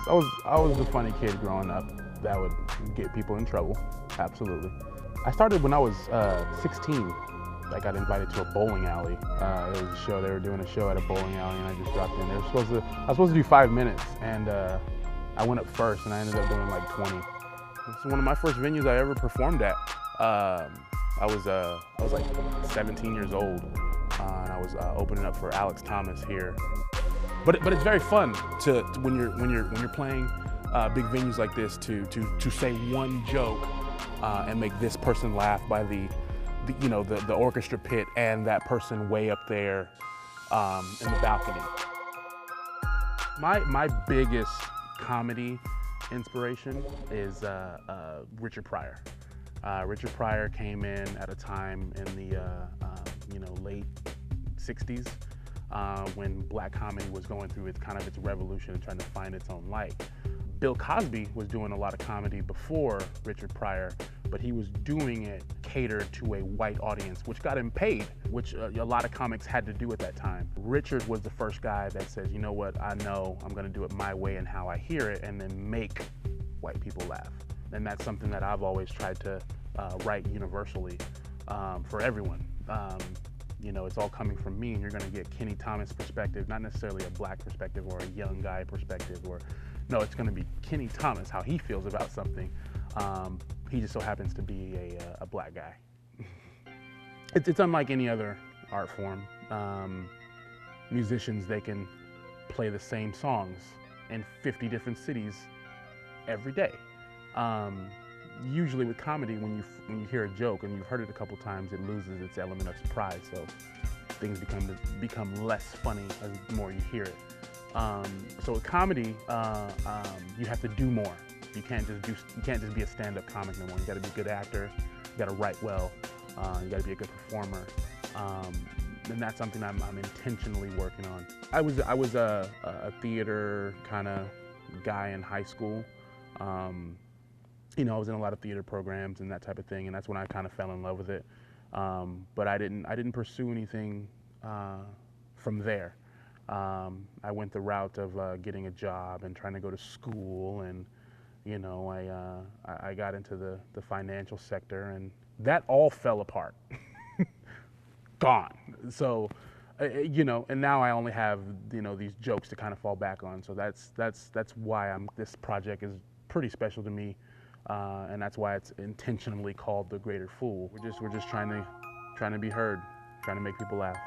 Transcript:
I was the funny kid growing up that would get people in trouble, absolutely. I started when I was 16. I got invited to a bowling alley. It was a show, they were doing a show at a bowling alley and I just dropped in. I was supposed to do 5 minutes and I went up first and I ended up doing like 20. It's one of my first venues I ever performed at. I was like 17 years old and I was opening up for Alex Thomas here. But it's very fun to when you're playing big venues like this to say one joke and make this person laugh by the orchestra pit and that person way up there in the balcony. My biggest comedy inspiration is Richard Pryor. Richard Pryor came in at a time in the late 60s when black comedy was going through its revolution and trying to find its own light. Bill Cosby was doing a lot of comedy before Richard Pryor, but he was doing it catered to a white audience, which got him paid, which a lot of comics had to do at that time. Richard was the first guy that says, you know what, I know I'm gonna do it my way and how I hear it, and then make white people laugh. And that's something that I've always tried to write universally for everyone. It's all coming from me, and you're gonna get Kenny Thomas' perspective, not necessarily a black perspective or a young guy perspective, no, it's gonna be Kenny Thomas, how he feels about something. He just so happens to be a black guy. It's unlike any other art form. Musicians, they can play the same songs in 50 different cities every day. Usually with comedy, when you hear a joke and you've heard it a couple times, it loses its element of surprise. So things become less funny as the more you hear it. So with comedy, you have to do more. You can't just be a stand-up comic no more. You got to be a good actor. You got to write well. You got to be a good performer. And that's something I'm intentionally working on. I was a theater kind of guy in high school. I was in a lot of theater programs and that type of thing, and that's when I kind of fell in love with it. But I didn't pursue anything from there. I went the route of getting a job and trying to go to school, and I got into the financial sector, and that all fell apart. Gone. So, and now I only have these jokes to kind of fall back on. So that's why this project is pretty special to me. And that's why it's intentionally called The Greater Fool. We're just trying to be heard, trying to make people laugh.